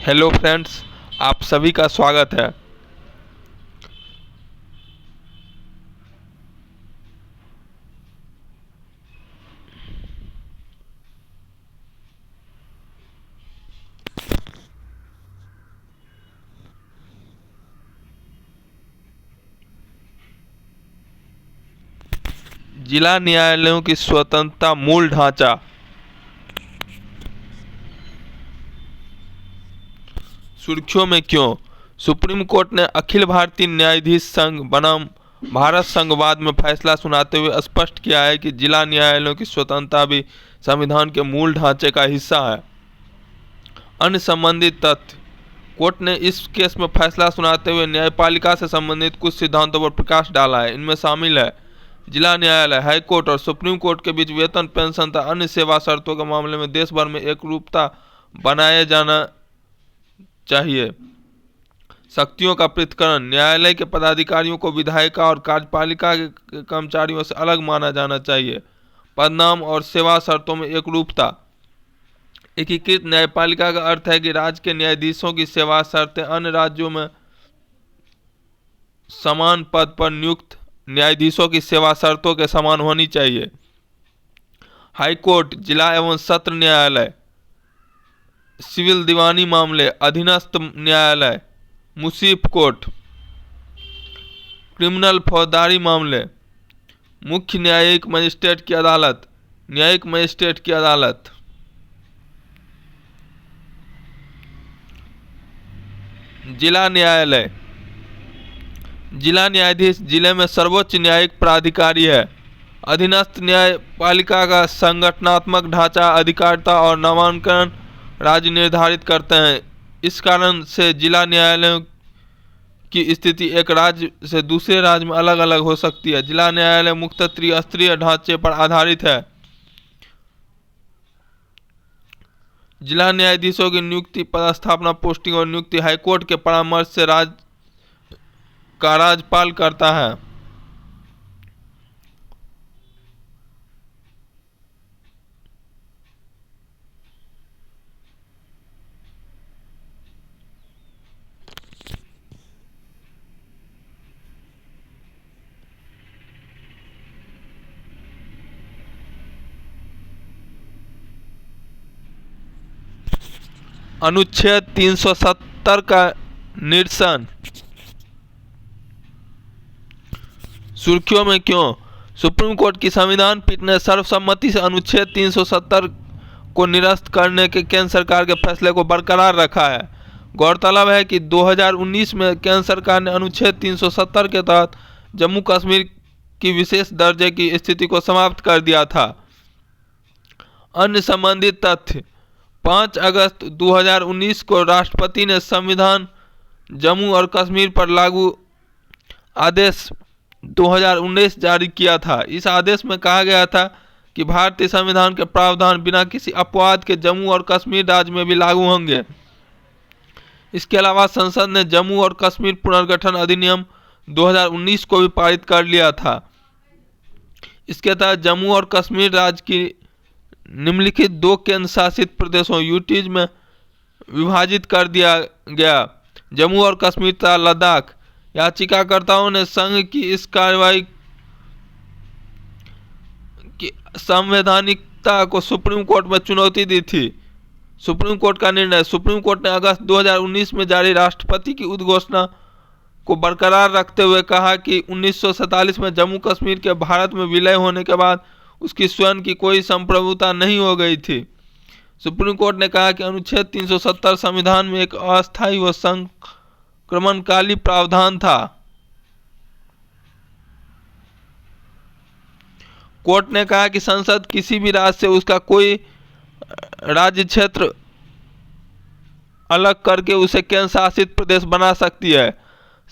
Hello friends, आप सभी का स्वागत है। जिला न्यायालयों की स्वतंत्रता मूल ढांचा। सुर्खियों में क्यों? सुप्रीम कोर्ट ने अखिल भारतीय न्यायाधीश संघ बनाम भारत संघवाद में फैसला सुनाते हुए स्पष्ट किया है कि जिला न्यायालयों की स्वतंत्रता भी संविधान के मूल ढांचे का हिस्सा है। अन्य संबंधित तथ्य। कोर्ट ने इस केस में फैसला सुनाते हुए न्यायपालिका से संबंधित कुछ सिद्धांतों पर प्रकाश डाला है। इनमें शामिल है जिला न्यायालय, हाई कोर्ट और सुप्रीम कोर्ट के बीच वेतन, पेंशन तथा अन्य सेवा शर्तों के मामले में देश भर में एकरूपता बनाए जाना चाहिए। शक्तियों का पृथक्करण। न्यायालय के पदाधिकारियों को विधायिका और कार्यपालिका के कर्मचारियों से अलग माना जाना चाहिए। पदनाम और सेवा शर्तों में एकरूपता। एकीकृत न्यायपालिका का अर्थ है कि राज्य के न्यायाधीशों की सेवा शर्तें अन्य राज्यों में समान पद पर नियुक्त न्यायाधीशों की सेवा शर्तों के समान होनी चाहिए। हाई कोर्ट, जिला एवं सत्र न्यायालय, सिविल दीवानी मामले, अधीनस्थ न्यायालय, मुसीफ कोर्ट, क्रिमिनल फौजदारी मामले, मुख्य न्यायिक मजिस्ट्रेट की अदालत, न्यायिक मजिस्ट्रेट की अदालत। जिला न्यायालय। जिला न्यायाधीश जिले में सर्वोच्च न्यायिक प्राधिकारी है। अधीनस्थ न्यायपालिका का संगठनात्मक ढांचा, अधिकारिता और नामांकन राज्य निर्धारित करते हैं। इस कारण से जिला न्यायालयों की स्थिति एक राज्य से दूसरे राज्य में अलग अलग हो सकती है। जिला न्यायालय मुख्यतः त्रिस्तरीय ढांचे पर आधारित है। जिला न्यायाधीशों की नियुक्ति, पदस्थापना, पोस्टिंग और नियुक्ति हाईकोर्ट के परामर्श से राज्यपाल करता है। अनुच्छेद 370 का निरसन। सुर्खियों में क्यों? सुप्रीम कोर्ट की संविधान पीठ ने सर्वसम्मति से अनुच्छेद 370 को निरस्त करने के केंद्र सरकार के फैसले को बरकरार रखा है। गौरतलब है कि 2019 में केंद्र सरकार ने अनुच्छेद 370 के तहत जम्मू कश्मीर की विशेष दर्जे की स्थिति को समाप्त कर दिया था। अन्य संबंधित तथ्य। 5 अगस्त 2019 को राष्ट्रपति ने संविधान जम्मू और कश्मीर पर लागू आदेश 2019 जारी किया था। इस आदेश में कहा गया था कि भारतीय संविधान के प्रावधान बिना किसी अपवाद के जम्मू और कश्मीर राज्य में भी लागू होंगे। इसके अलावा संसद ने जम्मू और कश्मीर पुनर्गठन अधिनियम 2019 को भी पारित कर लिया था। इसके तहत जम्मू और कश्मीर राज्य की निम्नलिखित 2 केंद्र शासित प्रदेशों यूटीज में विभाजित कर दिया गया, जम्मू और कश्मीर तथा लद्दाख। याचिकाकर्ताओं ने संघ की इस कार्रवाई की संवैधानिकता को सुप्रीम कोर्ट में चुनौती दी थी। सुप्रीम कोर्ट का निर्णय। सुप्रीम कोर्ट ने अगस्त 2019 में जारी राष्ट्रपति की उद्घोषणा को बरकरार रखते हुए कहा कि 1947 में जम्मू कश्मीर के भारत में विलय होने के बाद उसकी स्वयं की कोई संप्रभुता नहीं हो गई थी। सुप्रीम कोर्ट ने कहा कि अनुच्छेद 370 संविधान में एक अस्थायी व संक्रमणकाली प्रावधान था। कोर्ट ने कहा कि संसद किसी भी राज्य से उसका कोई राज्य क्षेत्र अलग करके उसे केंद्र शासित प्रदेश बना सकती है।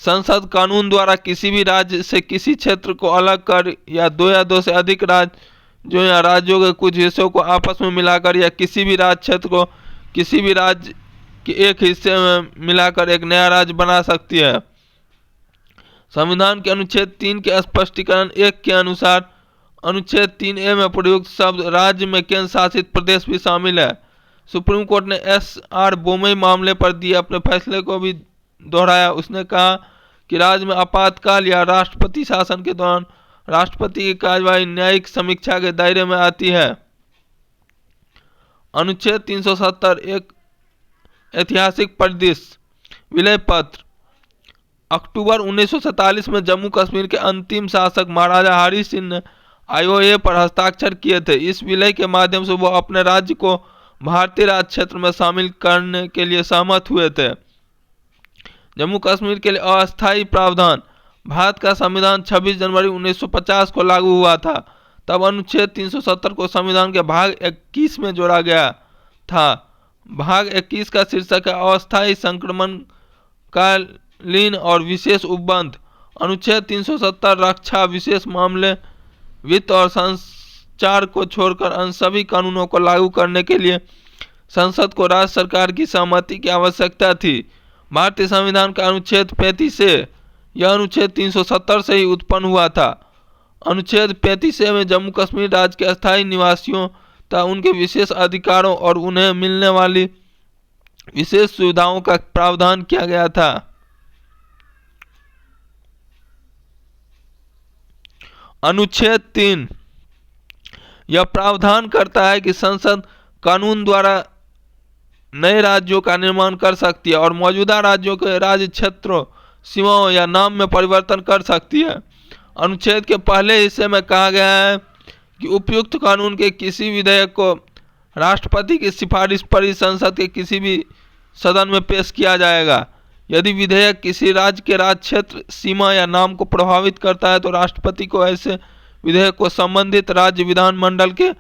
संसद कानून द्वारा किसी भी राज्य से किसी क्षेत्र को अलग कर या 2 से अधिक राज्यों या राज्यों के कुछ हिस्सों को आपस में मिलाकर या किसी भी राज्य क्षेत्र को किसी भी राज्य के एक हिस्से में मिलाकर एक नया राज्य बना सकती है। संविधान के अनुच्छेद 3 के स्पष्टीकरण 1 के अनुसार अनुच्छेद 3A में प्रयुक्त शब्द राज्य में केंद्र शासित प्रदेश भी शामिल है। सुप्रीम कोर्ट ने एस.आर. बोमई मामले पर दिए अपने फैसले को भी दोहराया। उसने कहा कि राज्य में आपातकाल या राष्ट्रपति शासन के दौरान राष्ट्रपति की कार्यवाही न्यायिक समीक्षा के दायरे में आती है। अनुच्छेद 370 एक ऐतिहासिक परिदृश्य विलय पत्र। अक्टूबर 1947 में जम्मू कश्मीर के अंतिम शासक महाराजा हरि सिंह ने आईओए पर हस्ताक्षर किए थे। इस विलय के माध्यम से वो अपने राज्य को भारतीय राज्य क्षेत्र में शामिल करने के लिए सहमत हुए थे। जम्मू कश्मीर के लिए अस्थायी प्रावधान। भारत का संविधान 26 जनवरी 1950 को लागू हुआ था। तब अनुच्छेद 370 को संविधान के भाग 21 में जोड़ा गया था। भाग 21 का शीर्षक है अस्थायी संक्रमण कालीन और विशेष उपबंध। अनुच्छेद 370 रक्षा, विशेष मामले, वित्त और संचार को छोड़कर अन्य सभी कानूनों को लागू करने के लिए संसद को राज्य सरकार की सहमति की आवश्यकता थी। भारतीय संविधान का अनुच्छेद 35 से यह अनुच्छेद 370 से ही उत्पन्न हुआ था। अनुच्छेद 35 में जम्मू कश्मीर राज्य के अस्थायी निवासियों तथा उनके विशेष अधिकारों और उन्हें मिलने वाली विशेष सुविधाओं का प्रावधान किया गया था। अनुच्छेद 3 यह प्रावधान करता है कि संसद कानून द्वारा नए राज्यों का निर्माण कर सकती है और मौजूदा राज्यों के राज्य क्षेत्रों, सीमाओं या नाम में परिवर्तन कर सकती है। अनुच्छेद के पहले हिस्से में कहा गया है कि उपयुक्त कानून के किसी विधेयक को राष्ट्रपति की सिफारिश पर ही संसद के किसी भी सदन में पेश किया जाएगा। यदि विधेयक किसी राज्य के राज्य क्षेत्र, सीमा या नाम को प्रभावित करता है तो राष्ट्रपति को ऐसे विधेयक को संबंधित राज्य विधानमंडल के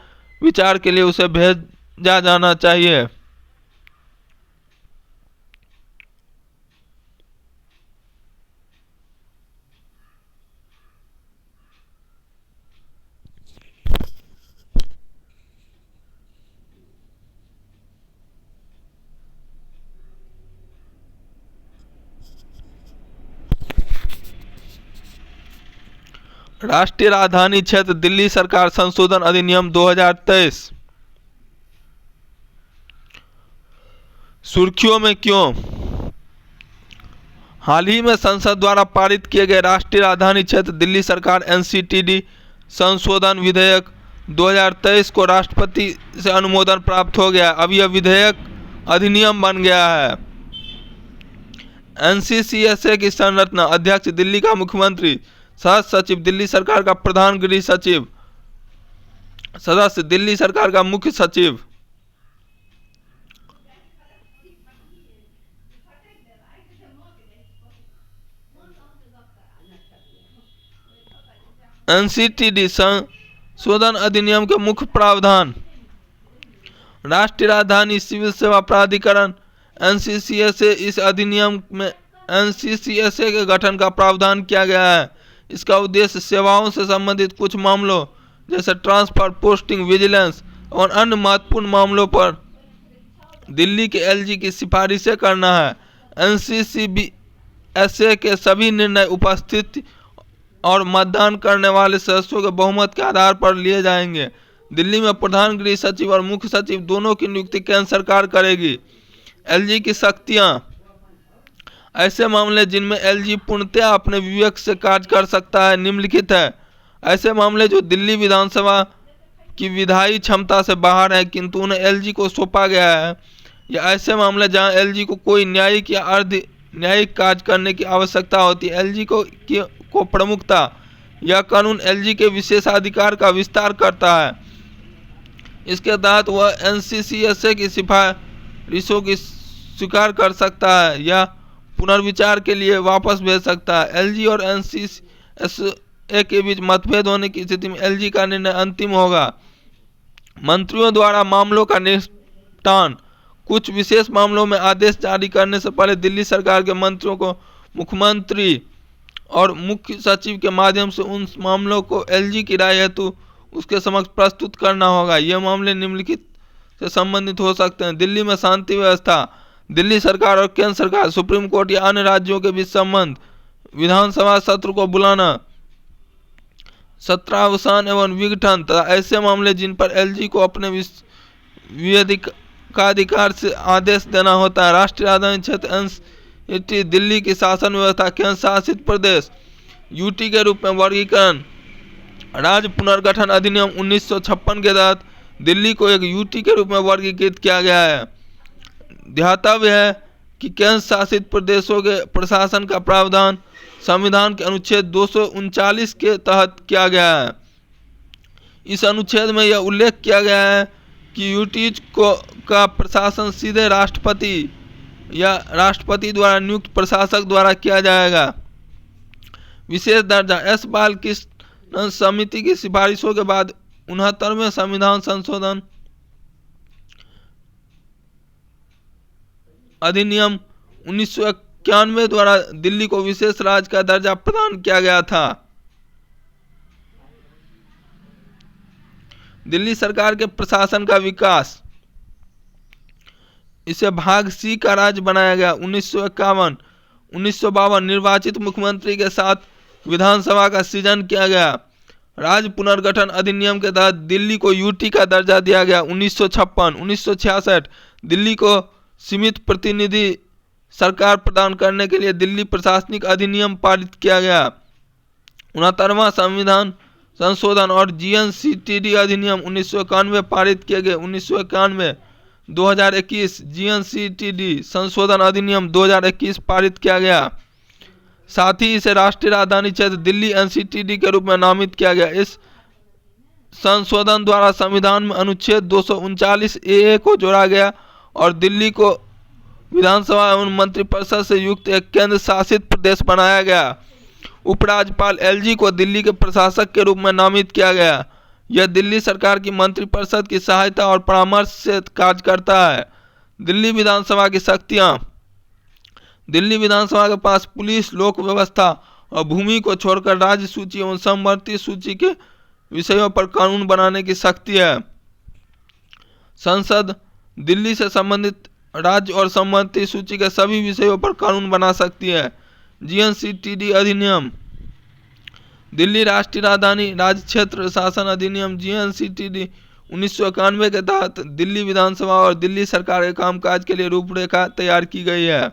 विचार के लिए उसे भेजा जाना चाहिए। राष्ट्रीय राजधानी क्षेत्र दिल्ली सरकार संशोधन अधिनियम 2023। सुर्खियों में क्यों? हाल ही में संसद द्वारा पारित किए गए राष्ट्रीय राजधानी क्षेत्र दिल्ली सरकार एनसीटीडी संशोधन विधेयक 2023 को राष्ट्रपति से अनुमोदन प्राप्त हो गया। अब यह विधेयक अधिनियम बन गया है। एनसीसीएसए की संरचना। अध्यक्ष दिल्ली का मुख्यमंत्री, सदस्य सचिव दिल्ली सरकार का प्रधान गृह सचिव, सदस्य दिल्ली सरकार का मुख्य सचिव। एनसीटीडी संशोधन अधिनियम के मुख्य प्रावधान। राष्ट्रीय राजधानी सिविल सेवा प्राधिकरण एनसीसीएसए। इस अधिनियम में एनसीसीएसए के गठन का प्रावधान किया गया है। इसका उद्देश्य सेवाओं से संबंधित कुछ मामलों जैसे ट्रांसफर, पोस्टिंग, विजिलेंस और अन्य महत्वपूर्ण मामलों पर दिल्ली के एलजी की सिफारिशें करना है। एनसीसीएसए के सभी निर्णय उपस्थित और मतदान करने वाले सदस्यों के बहुमत के आधार पर लिए जाएंगे। दिल्ली में प्रधान गृह सचिव और मुख्य सचिव दोनों की नियुक्ति केंद्र सरकार करेगी। एलजी की शक्तियां। ऐसे मामले जिनमें एलजी पूर्णतः अपने विवेक से कार्य कर सकता है निम्नलिखित है। ऐसे मामले जो दिल्ली विधानसभा की विधायी क्षमता से बाहर है किंतु उन्हें एलजी को सौंपा गया है, या ऐसे मामले जहां एलजी को कोई न्यायिक या अर्ध न्यायिक कार्य करने की आवश्यकता होती है। एलजी को प्रमुखता। यह कानून एलजी के विशेषाधिकार का विस्तार करता है। इसके तहत वह एनसीसीएसए की सिफारिशों की स्वीकार कर सकता है या पुनर्विचार के लिए वापस भेज सकता है। एलजी और एनसीसीएसए के बीच मतभेद होने की स्थिति में एलजी का निर्णय अंतिम होगा। मंत्रियों द्वारा मामलों का निपटान। कुछ विशेष मामलों में आदेश जारी करने से पहले दिल्ली सरकार के मंत्रियों को मुख्यमंत्री और मुख्य सचिव के माध्यम से उन मामलों को एलजी की राय हेतु उसके समक्ष प्रस्तुत करना होगा। ये मामले निम्नलिखित से संबंधित हो सकते हैं। दिल्ली में शांति व्यवस्था। दिल्ली सरकार और केंद्र सरकार, सुप्रीम कोर्ट या अन्य राज्यों के बीच संबंध, विधानसभा सत्र को बुलाना, सत्रावसान एवं विघटन तथा ऐसे मामले जिन पर एलजी को अपने का अधिकार से आदेश देना होता है। राष्ट्रीय राजधानी क्षेत्र एनसीटी दिल्ली की शासन व्यवस्था केंद्र शासित प्रदेश यूटी के रूप में वर्गीकरण। राज्य पुनर्गठन अधिनियम 1956 के तहत दिल्ली को एक यूटी के रूप में वर्गीकृत किया गया है। ध्यातव्य है कि केंद्र शासित प्रदेशों के प्रशासन का प्रावधान संविधान के अनुच्छेद 239 के तहत किया गया है। इस अनुच्छेद में यह उल्लेख किया गया है कि यूटीज का प्रशासन सीधे राष्ट्रपति या राष्ट्रपति द्वारा नियुक्त प्रशासक द्वारा किया जाएगा। विशेष दर्जा एस बालकृष्णन समिति की सिफारिशों के बाद 69वें संविधान संशोधन अधिनियम 1991 द्वारा दिल्ली को विशेष राज्य का दर्जा प्रदान किया गया था। दिल्ली सरकार के प्रशासन का विकास, इसे भाग सी का राज्य बनाया गया। 1951-1952 निर्वाचित मुख्यमंत्री के साथ विधानसभा का सृजन किया गया। राज्य पुनर्गठन अधिनियम के तहत दिल्ली को यूटी का दर्जा दिया गया। 1956-1966 दिल्ली को सीमित प्रतिनिधि सरकार प्रदान करने के लिए दिल्ली प्रशासनिक अधिनियम पारित किया गया। 69वां संविधान संशोधन और जीएनसीटीडी अधिनियम 1991 पारित किए गए। 1991-2021 जीएनसीटीडी संशोधन अधिनियम 2021 पारित किया गया। साथ ही इसे राष्ट्रीय राजधानी क्षेत्र दिल्ली एनसीटीडी के रूप में नामित किया गया। इस संशोधन द्वारा संविधान में अनुच्छेद 239 ए को जोड़ा गया और दिल्ली को विधानसभा एवं मंत्रिपरिषद से युक्त एक केंद्र शासित प्रदेश बनाया गया। उपराज्यपाल एलजी को दिल्ली के प्रशासक के रूप में नामित किया गया। यह दिल्ली सरकार की मंत्रिपरिषद की सहायता और परामर्श से कार्य करता है। दिल्ली विधानसभा की शक्तियां, दिल्ली विधानसभा के पास पुलिस, लोक व्यवस्था और भूमि को छोड़कर राज्य सूची एवं समवर्ती सूची के विषयों पर कानून बनाने की शक्ति है। संसद दिल्ली से संबंधित राज्य और समवर्ती सूची के सभी विषयों पर कानून बना सकती है। जीएनसीटीडी अधिनियम, दिल्ली राष्ट्रीय राजधानी राज्य क्षेत्र शासन अधिनियम जीएनसीटीडी 1991 के तहत दिल्ली विधानसभा और दिल्ली सरकार के कामकाज के लिए रूपरेखा तैयार की गई है।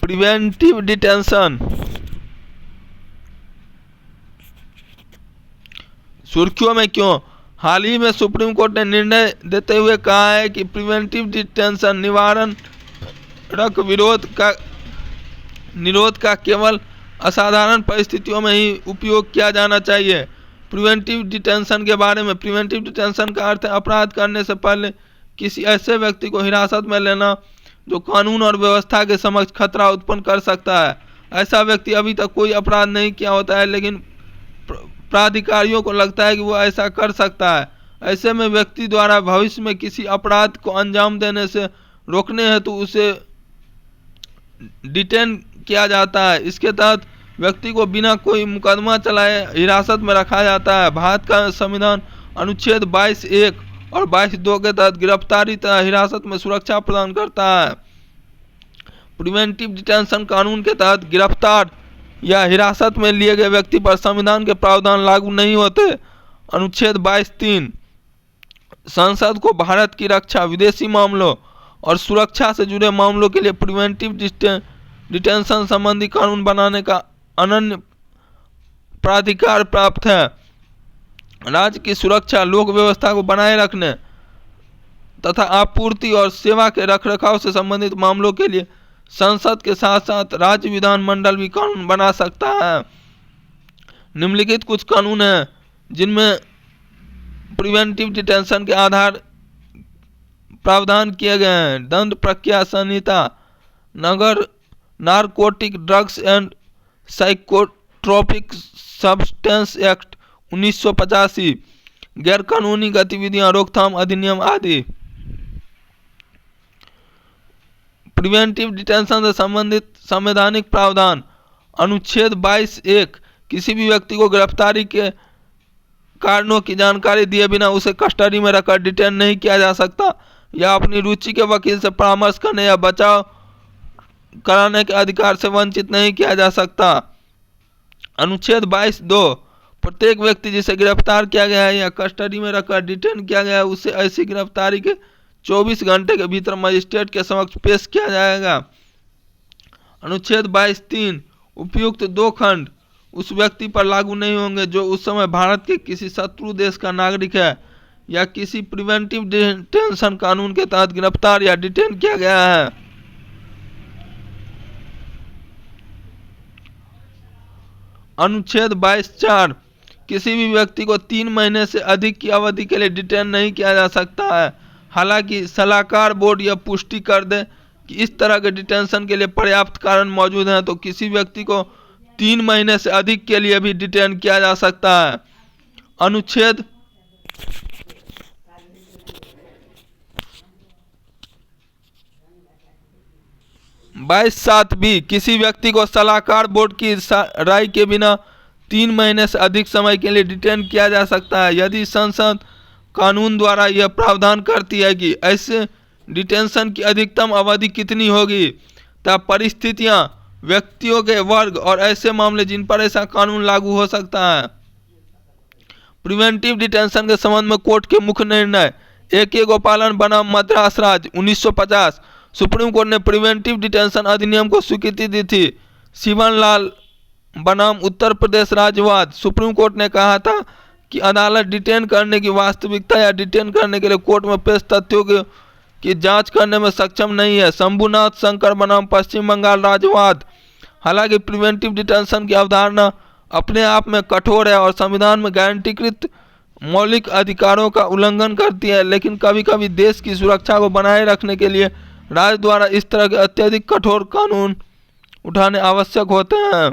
प्रिवेंटिव डिटेंशन, सुर्खियों में क्यों? हाल ही में सुप्रीम कोर्ट ने निर्णय देते हुए कहा है कि प्रिवेंटिव डिटेंशन निवारक निरोध का केवल असाधारण परिस्थितियों में ही उपयोग किया जाना चाहिए। प्रिवेंटिव डिटेंशन के बारे में, प्रिवेंटिव डिटेंशन का अर्थ है अपराध करने से पहले किसी ऐसे व्यक्ति को हिरासत में लेना जो कानून और व्यवस्था के समक्ष खतरा उत्पन्न कर सकता है। ऐसा व्यक्ति अभी तक कोई अपराध नहीं किया होता है, लेकिन प्राधिकारियों को लगता है कि वो ऐसा कर सकता है। ऐसे में व्यक्ति द्वारा भविष्य में किसी अपराध को अंजाम देने से रोकने हेतु उसे डिटेन किया जाता है। इसके तहत व्यक्ति को बिना कोई मुकदमा चलाए हिरासत में रखा जाता है। भारत का संविधान अनुच्छेद 22(1) और 22(2) के तहत गिरफ्तारी तथा हिरासत में सुरक्षा प्रदान करता है। प्रिवेंटिव डिटेंशन कानून के तहत गिरफ्तार या हिरासत में लिए गए व्यक्ति पर संविधान के प्रावधान लागू नहीं होते। अनुच्छेद 22(3) संसद को भारत की रक्षा, विदेशी मामलों और सुरक्षा से जुड़े मामलों के लिए प्रिवेंटिव डिटेंशन संबंधी कानून बनाने का अनन्य प्राधिकार प्राप्त है। राज्य की सुरक्षा, लोक व्यवस्था को बनाए रखने तथा आपूर्ति और सेवा के रखरखाव से संबंधित मामलों के लिए संसद के साथ साथ राज्य विधानमंडल भी कानून बना सकता है। निम्नलिखित कुछ कानून हैं जिनमें प्रिवेंटिव डिटेंशन के आधार प्रावधान किए गए हैं। दंड प्रक्रिया संहिता, narcotic drugs and psychotropic substance act 1985, गैर कानूनी गतिविधियां रोकथाम अधिनियम आदि। प्रिवेंटिव डिटेंशन से संबंधित संवैधानिक प्रावधान, अनुच्छेद 22(1) किसी भी व्यक्ति को गिरफ्तारी के कारणों की जानकारी दिए बिना उसे कस्टडी में रखकर डिटेन नहीं किया जा सकता। या अपनी रुचि के वकील से परामर्श करने या बचाव कराने के अधिकार से वंचित नहीं किया जा सकता। अनुच्छेद 22(2) प्रत्येक व्यक्ति जिसे गिरफ्तार किया गया है या कस्टडी में रखकर डिटेन किया गया है उसे ऐसी गिरफ्तारी के 24 घंटे के भीतर मजिस्ट्रेट के समक्ष पेश किया जाएगा। अनुच्छेद 22(3) उपयुक्त 2 खंड उस व्यक्ति पर लागू नहीं होंगे जो उस समय भारत के किसी शत्रु देश का नागरिक है या किसी प्रिवेंटिव डिटेंशन कानून के तहत गिरफ्तार या डिटेन किया गया है। अनुच्छेद 22(4) किसी भी व्यक्ति को 3 महीने से अधिक की अवधि के लिए डिटेन नहीं किया जा सकता है। हालांकि सलाहकार बोर्ड यह पुष्टि कर दे कि इस तरह के डिटेंशन के लिए पर्याप्त कारण मौजूद हैं तो किसी व्यक्ति को 3 महीने से अधिक के लिए भी डिटेन किया जा सकता है। अनुच्छेद 22(7) भी किसी व्यक्ति को सलाहकार बोर्ड की राय के बिना 3 महीने से अधिक समय के लिए डिटेन किया जा सकता है यदि संसद कानून द्वारा यह प्रावधान करती है कि ऐसे डिटेंशन की अधिकतम अवधि कितनी होगी, तब परिस्थितियां, व्यक्तियों के वर्ग और ऐसे मामले जिन पर ऐसा कानून लागू हो सकता है। प्रिवेंटिव डिटेंशन के संबंध में कोर्ट के मुख्य निर्णय AK गोपालन बनाम मद्रास राज्य 1950। सुप्रीम कोर्ट ने प्रिवेंटिव डिटेंशन अधिनियम को स्वीकृति दी थी। शिवनलाल बनाम उत्तर प्रदेश राज्यवाद। सुप्रीम कोर्ट ने कहा था कि अदालत डिटेन करने की वास्तविकता या डिटेन करने के लिए कोर्ट में पेश तथ्यों की जांच करने में सक्षम नहीं है। शंभुनाथ शंकर बनाम पश्चिम बंगाल राज्यवाद। हालांकि प्रिवेंटिव डिटेंशन की अवधारणा अपने आप में कठोर है और संविधान में गारंटीकृत मौलिक अधिकारों का उल्लंघन करती है, लेकिन कभी कभी देश की सुरक्षा को बनाए रखने के लिए राज्य द्वारा इस तरह के अत्यधिक कठोर कानून उठाने आवश्यक होते हैं।